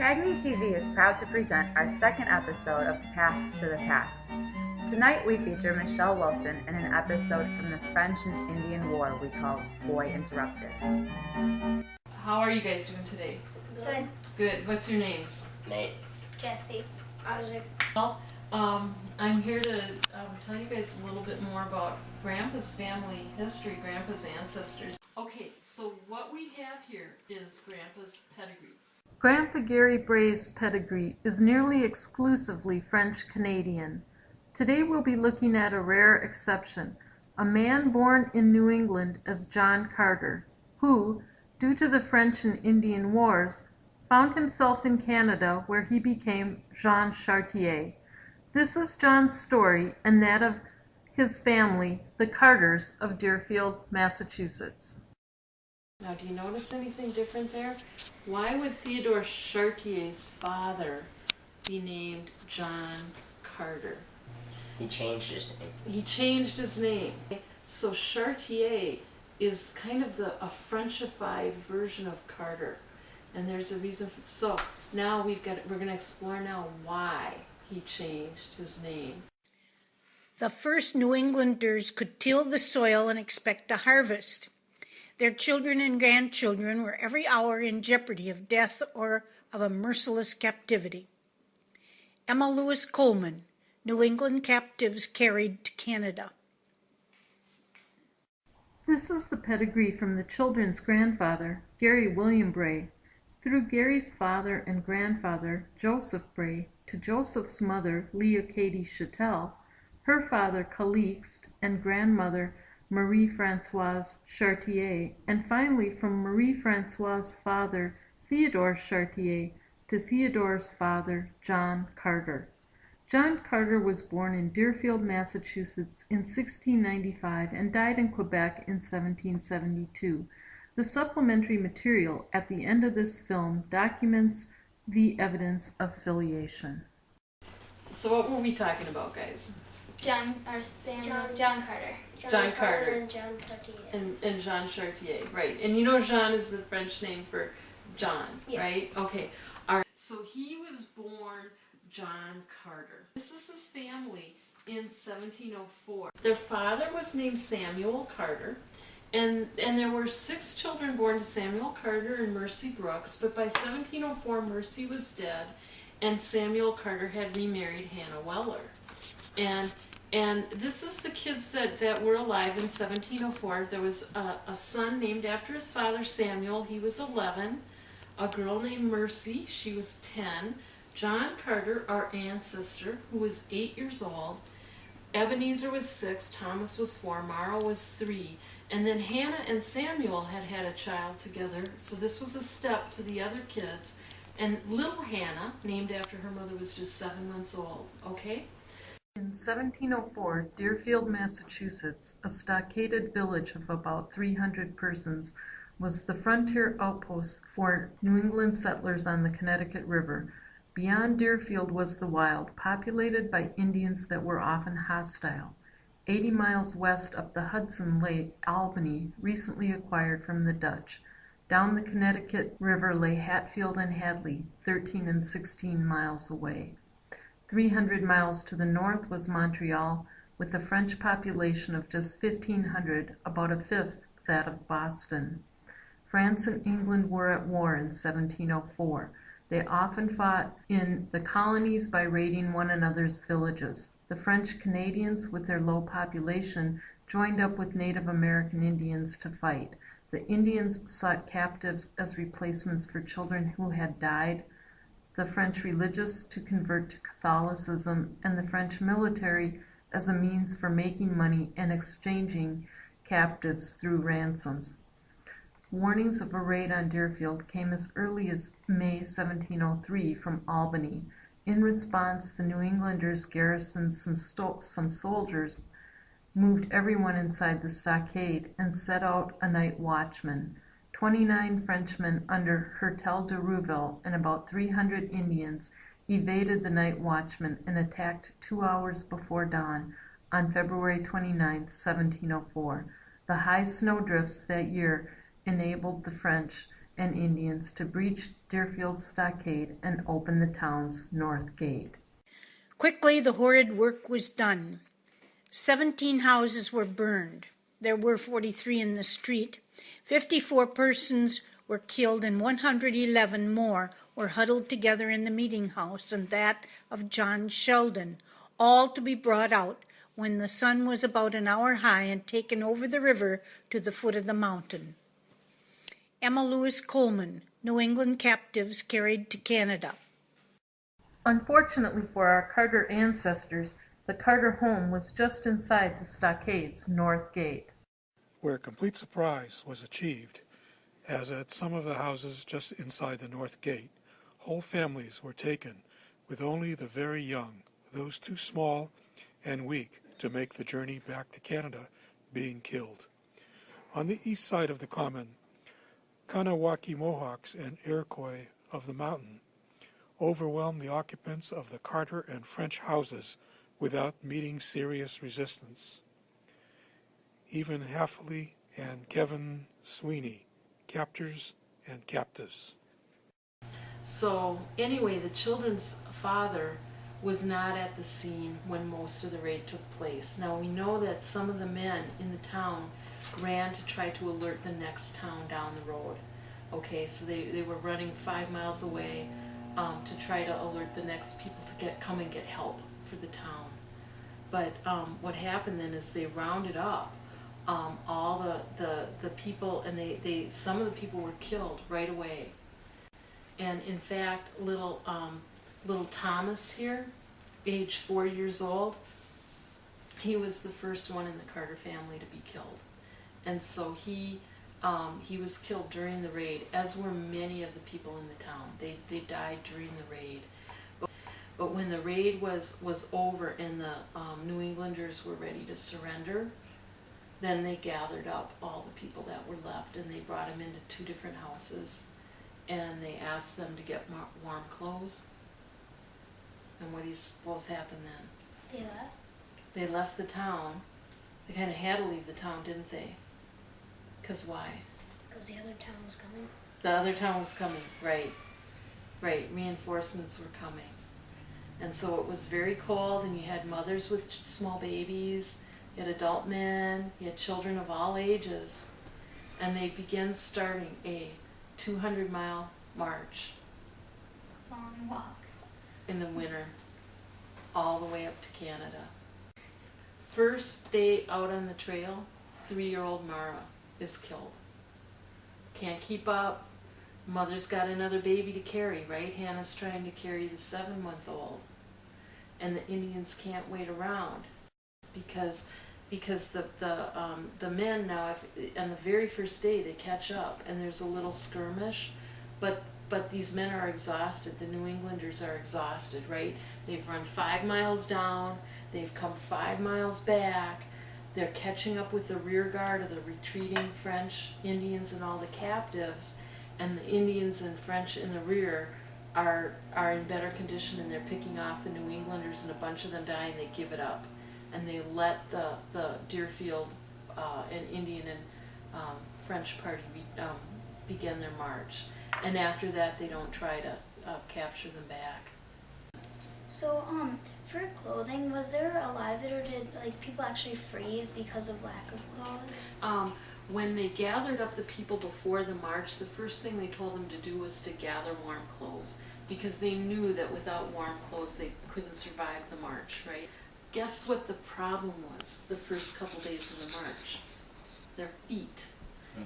Agni TV is proud to present our second episode of Paths to the Past. Tonight we feature Michelle Wilson in an episode from the French and Indian War we call Boy Interrupted. How are you guys doing today? Good. Good. What's your names? Nate. Cassie. Isaac. Well, I'm here to tell you guys a little bit more about Grandpa's family history, Grandpa's ancestors. Okay, so what we have here is Grandpa's pedigree. Grandpa Gary Bray's pedigree is nearly exclusively French-Canadian. Today we'll be looking at a rare exception, a man born in New England as John Carter, who, due to the French and Indian Wars, found himself in Canada where he became Jean Chartier. This is John's story and that of his family, the Carters of Deerfield, Massachusetts. Now, do you notice anything different there? Why would Theodore Chartier's father be named John Carter? He changed his name. He changed his name. So Chartier is kind of a Frenchified version of Carter. And there's a reason for it. So now we're going to explore now why he changed his name. The first New Englanders could till the soil and expect a harvest. Their children and grandchildren were every hour in jeopardy of death or of a merciless captivity. Emma Lewis Coleman, New England captives carried to Canada. This is the pedigree from the children's grandfather, Gary William Bray, through Gary's father and grandfather, Joseph Bray, to Joseph's mother, Leah Katie Chattel, her father, Calixte, and grandmother, Marie-Françoise Chartier, and finally from Marie-Françoise's father, Theodore Chartier, to Theodore's father, John Carter. John Carter was born in Deerfield, Massachusetts in 1695 and died in Quebec in 1772. The supplementary material at the end of this film documents the evidence of filiation. So what were we talking about, guys? John Carter. John Carter. And John Chartier. And Jean Chartier, right. And you know Jean is the French name for John, yeah. Right? Okay. All right. So he was born John Carter. This is his family in 1704. Their father was named Samuel Carter, and there were 6 children born to Samuel Carter and Mercy Brooks, but by 1704 Mercy was dead, and Samuel Carter had remarried Hannah Weller. And this is the kids that were alive in 1704. There was a son named after his father, Samuel. He was 11. A girl named Mercy. She was 10. John Carter, our ancestor, who was 8 years old. Ebenezer was 6. Thomas was 4. Mara was 3. And then Hannah and Samuel had a child together. So this was a step to the other kids. And little Hannah, named after her mother, was just 7 months old. Okay? In 1704, Deerfield, Massachusetts, a stockaded village of about 300 persons, was the frontier outpost for New England settlers on the Connecticut River. Beyond Deerfield was the wild, populated by Indians that were often hostile. 80 miles west up the Hudson lay Albany, recently acquired from the Dutch. Down the Connecticut River lay Hatfield and Hadley, 13 and 16 miles away. 300 miles to the north was Montreal, with a French population of just 1,500, about a fifth that of Boston. France and England were at war in 1704. They often fought in the colonies by raiding one another's villages. The French Canadians, with their low population, joined up with Native American Indians to fight. The Indians sought captives as replacements for children who had died, the French religious to convert to Catholicism, and the French military as a means for making money and exchanging captives through ransoms. Warnings of a raid on Deerfield came as early as May 1703 from Albany. In response, the New Englanders garrisoned some soldiers, moved everyone inside the stockade, and set out a night watchman. 29 Frenchmen under Hertel de Rouville and about 300 Indians evaded the night watchman and attacked 2 hours before dawn on February 29, 1704. The high snowdrifts that year enabled the French and Indians to breach Deerfield Stockade and open the town's north gate. Quickly, the horrid work was done. 17 houses were burned. There were 43 in the street. 54 persons were killed and 111 more were huddled together in the meeting house and that of John Sheldon, all to be brought out when the sun was about an hour high and taken over the river to the foot of the mountain. Emma Lewis Coleman, New England captives carried to Canada. Unfortunately for our Carter ancestors, the Carter home was just inside the stockade's north gate, where complete surprise was achieved, as at some of the houses just inside the north gate, whole families were taken, with only the very young, those too small and weak to make the journey back to Canada, being killed. On the east side of the common, Kanawaki Mohawks and Iroquois of the mountain overwhelmed the occupants of the Carter and French houses without meeting serious resistance. Even Hafley and Kevin Sweeney, captors and captives. So anyway, the children's father was not at the scene when most of the raid took place. Now we know that some of the men in the town ran to try to alert the next town down the road. Okay, so they were running 5 miles away to try to alert the next people to come and get help for the town. But what happened then is they rounded up all the people, and some of the people were killed right away. And in fact, little Thomas here, age 4 years old, he was the first one in the Carter family to be killed. And so he was killed during the raid, as were many of the people in the town. They died during the raid. But when the raid was over and the New Englanders were ready to surrender, then they gathered up all the people that were left and they brought them into 2 different houses and they asked them to get warm clothes. And what do you suppose happened then? They left? They left the town. They kind of had to leave the town, didn't they? Because why? Because the other town was coming. The other town was coming, right. Right, reinforcements were coming. And so it was very cold, and you had mothers with small babies, you had adult men, you had children of all ages. And they began starting a 200-mile march Long walk. in the winter, all the way up to Canada. First day out on the trail, 3-year-old Mara is killed. Can't keep up. Mother's got another baby to carry, right? Hannah's trying to carry the 7-month-old. And the Indians can't wait around because the men now, on the very first day, they catch up and there's a little skirmish, but these men are exhausted. The New Englanders are exhausted, right? They've run 5 miles down, they've come 5 miles back, they're catching up with the rear guard of the retreating French Indians and all the captives, and the Indians and French in the rear are in better condition, and they're picking off the New Englanders, and a bunch of them die and they give it up. And they let the Deerfield and Indian and French party begin their march. And after that, they don't try to capture them back. So, for clothing, was there a lot of it, or did people actually freeze because of lack of clothes? When they gathered up the people before the march, the first thing they told them to do was to gather warm clothes, because they knew that without warm clothes they couldn't survive the march, right? Guess what the problem was the first couple days of the march? Their feet.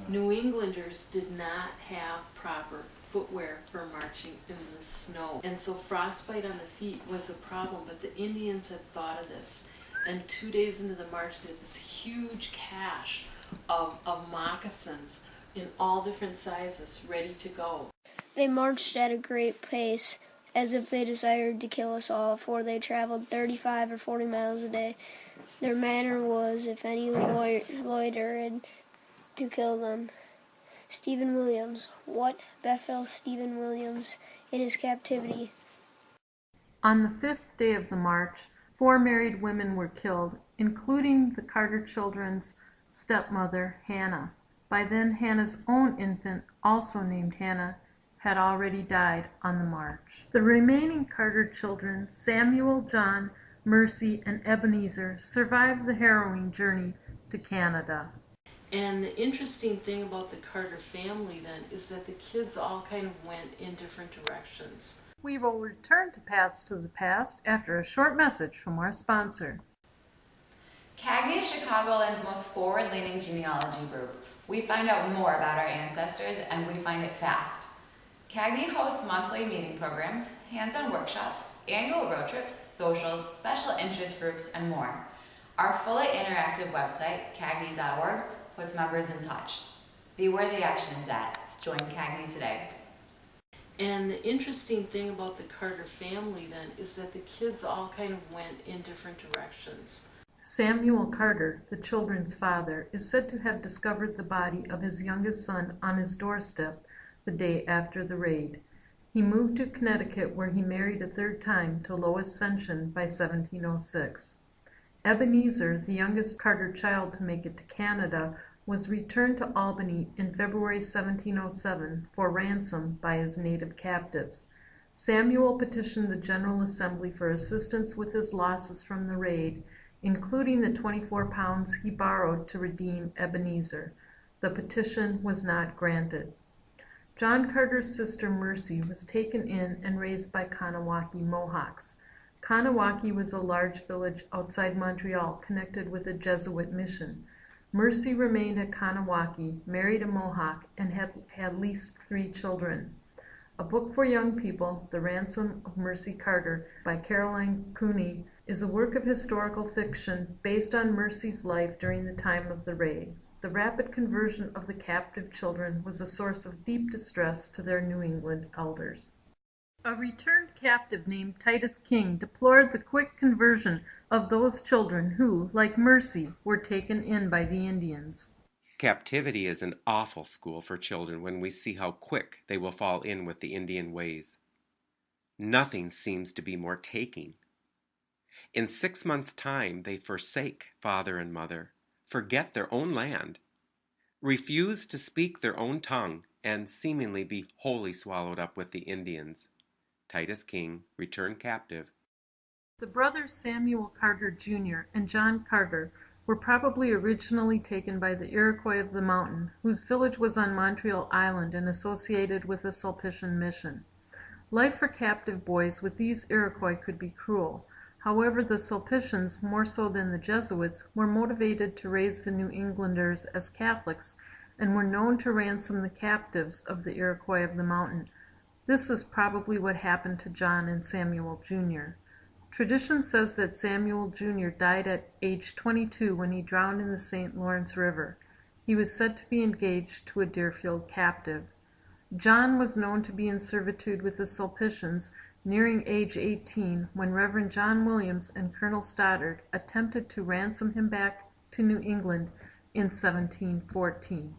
New Englanders did not have proper footwear for marching in the snow. And so frostbite on the feet was a problem, but the Indians had thought of this. And 2 days into the march, they had this huge cache of moccasins in all different sizes ready to go. They marched at a great pace, as if they desired to kill us all, for they traveled 35 or 40 miles a day. Their manner was, if any loitered, to kill them. Stephen Williams. What befell Stephen Williams in his captivity? On the 5th day of the march, 4 married women were killed, including the Carter children's stepmother, Hannah, By then, Hannah's own infant, also named Hannah, had already died on the march. The remaining Carter children, Samuel, John, Mercy, and Ebenezer, survived the harrowing journey to Canada. And the interesting thing about the Carter family then is that the kids all kind of went in different directions. We will return to Paths to the Past after a short message from our sponsor. CAGNY is Chicagoland's most forward-leaning genealogy group. We find out more about our ancestors, and we find it fast. CAGNY hosts monthly meeting programs, hands-on workshops, annual road trips, socials, special interest groups, and more. Our fully interactive website, cagny.org, puts members in touch. Be where the action is at. Join CAGNY today. And the interesting thing about the Carter family then is that the kids all kind of went in different directions. Samuel Carter, the children's father, is said to have discovered the body of his youngest son on his doorstep the day after the raid. He moved to Connecticut, where he married a third time to Lois Sension by 1706. Ebenezer, the youngest Carter child to make it to Canada, was returned to Albany in February 1707 for ransom by his native captives. Samuel petitioned the General Assembly for assistance with his losses from the raid, including the 24 pounds he borrowed to redeem Ebenezer. The petition was not granted. John Carter's sister Mercy was taken in and raised by Kanawaki Mohawks. Kanawaki was a large village outside Montreal connected with a Jesuit mission. Mercy remained at Kanawaki, married a Mohawk, and had at least 3 children. A book for young people, The Ransom of Mercy Carter, by Caroline Cooney, is a work of historical fiction based on Mercy's life during the time of the raid. The rapid conversion of the captive children was a source of deep distress to their New England elders. A returned captive named Titus King deplored the quick conversion of those children who, like Mercy, were taken in by the Indians. Captivity is an awful school for children when we see how quick they will fall in with the Indian ways. Nothing seems to be more taking. In 6 months' time, they forsake father and mother, forget their own land, refuse to speak their own tongue, and seemingly be wholly swallowed up with the Indians. Titus King, returned captive. The brothers Samuel Carter Jr. and John Carter were probably originally taken by the Iroquois of the mountain, whose village was on Montreal Island and associated with the Sulpician mission. Life for captive boys with these Iroquois could be cruel. However, the Sulpicians, more so than the Jesuits, were motivated to raise the New Englanders as Catholics and were known to ransom the captives of the Iroquois of the mountain. This is probably what happened to John and Samuel Jr. Tradition says that Samuel Jr. died at age 22 when he drowned in the St. Lawrence River. He was said to be engaged to a Deerfield captive. John was known to be in servitude with the Sulpicians, nearing age 18 when Reverend John Williams and Colonel Stoddard attempted to ransom him back to New England in 1714.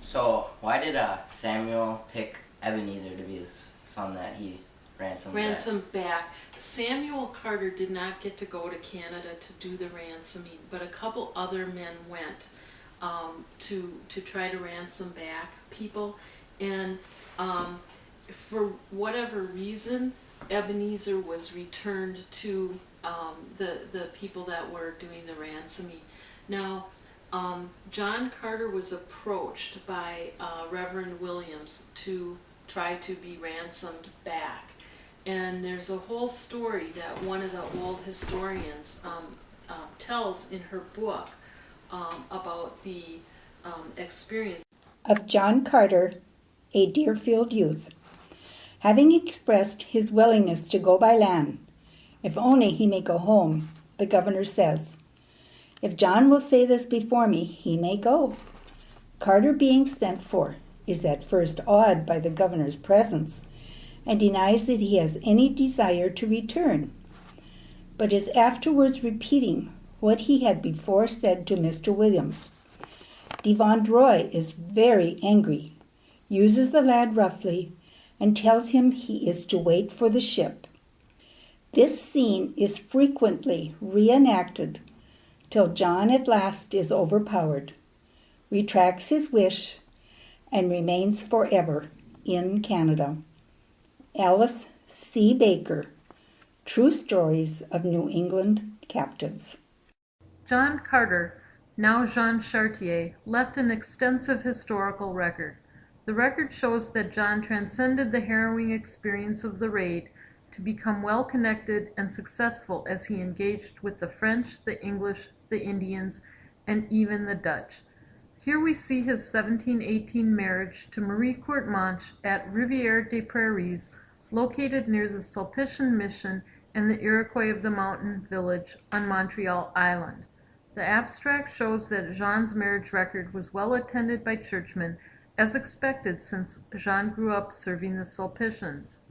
So, why did Samuel pick Ebenezer to be his son that he ransomed back? Samuel Carter did not get to go to Canada to do the ransoming, but a couple other men went to try to ransom back people, and for whatever reason, Ebenezer was returned to the people that were doing the ransoming. Now, John Carter was approached by Reverend Williams to try to be ransomed back. And there's a whole story that one of the old historians tells in her book about the experience of John Carter, a Deerfield youth. Having expressed his willingness to go by land, if only he may go home, the governor says, "If John will say this before me, he may go." Carter, being sent for, is at first awed by the governor's presence and denies that he has any desire to return, but is afterwards repeating what he had before said to Mr. Williams. Devon Roy is very angry, uses the lad roughly, and tells him he is to wait for the ship. This scene is frequently reenacted till John at last is overpowered. retracts his wish, and remains forever in Canada. Alice C. Baker, True Stories of New England Captives. John Carter, now Jean Chartier, left an extensive historical record. The record shows that John transcended the harrowing experience of the raid to become well-connected and successful as he engaged with the French, the English, the Indians, and even the Dutch. Here we see his 1718 marriage to Marie Courtemanche at Rivière des Prairies, located near the Sulpician Mission and the Iroquois of the Mountain Village on Montreal Island. The abstract shows that Jean's marriage record was well attended by churchmen, as expected since Jean grew up serving the Sulpicians.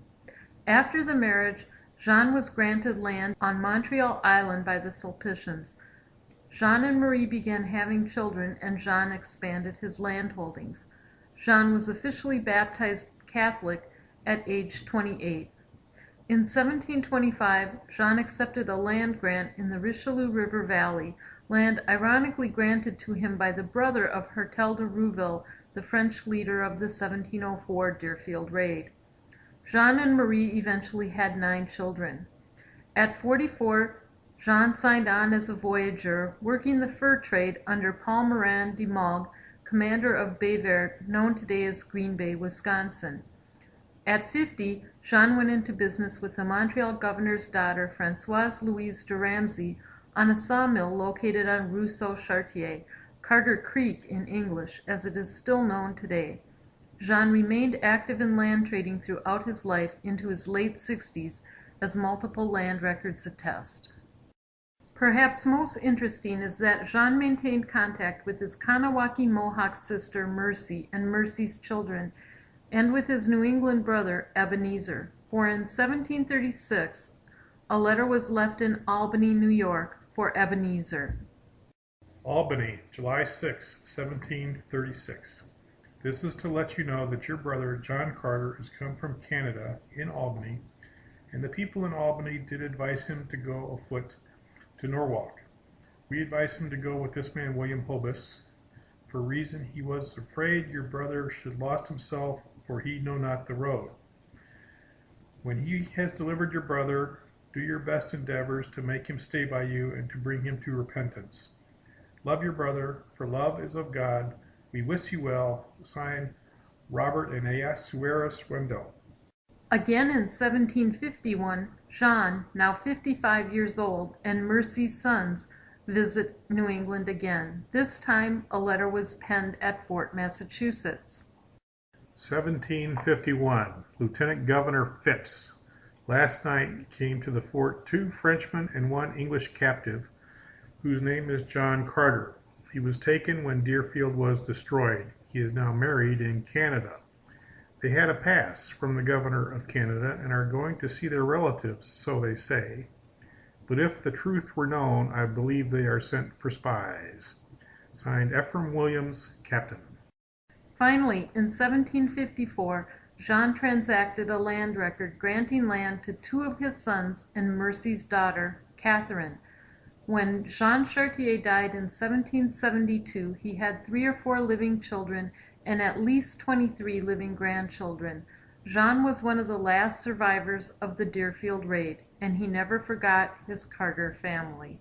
After the marriage, Jean was granted land on Montreal Island by the Sulpicians. Jean and Marie began having children, and Jean expanded his land holdings. Jean was officially baptized Catholic at age 28. In 1725, Jean accepted a land grant in the Richelieu River Valley, land ironically granted to him by the brother of Hertel de Rouville, the French leader of the 1704 Deerfield raid. Jean and Marie eventually had 9 children. At 44, Jean signed on as a voyageur, working the fur trade under Paul Morin de Mogue, commander of Baie Verte, known today as Green Bay, Wisconsin. At 50, Jean went into business with the Montreal governor's daughter, Françoise Louise de Ramsay, on a sawmill located on Ruisseau Chartier, Carter Creek in English, as it is still known today. Jean remained active in land trading throughout his life into his late 60s, as multiple land records attest. Perhaps most interesting is that Jean maintained contact with his Kanawaki Mohawk sister Mercy and Mercy's children, and with his New England brother Ebenezer, for in 1736 a letter was left in Albany, New York, for Ebenezer. Albany, July 6, 1736. This is to let you know that your brother John Carter has come from Canada in Albany, and the people in Albany did advise him to go afoot to Norwalk. We advised him to go with this man William Hobus, for reason he was afraid your brother should lost himself, for he know not the road. When he has delivered your brother, do your best endeavors to make him stay by you and to bring him to repentance. Love your brother, for love is of God. We wish you well. Signed, Robert and Ahasuerus Wendell. Again in 1751, Jean, now 55 years old, and Mercy's sons visit New England again. This time, a letter was penned at Fort Massachusetts. 1751, Lieutenant Governor Phipps. Last night came to the fort 2 Frenchmen and 1 English captive, whose name is John Carter. He was taken when Deerfield was destroyed. He is now married in Canada. They had a pass from the governor of Canada and are going to see their relatives, so they say. But if the truth were known, I believe they are sent for spies. Signed, Ephraim Williams, Captain. Finally, in 1754, Jean transacted a land record granting land to 2 of his sons and Mercy's daughter, Catherine. When Jean Chartier died in 1772, he had 3 or 4 living children and at least 23 living grandchildren. Jean was one of the last survivors of the Deerfield raid, and he never forgot his Carter family.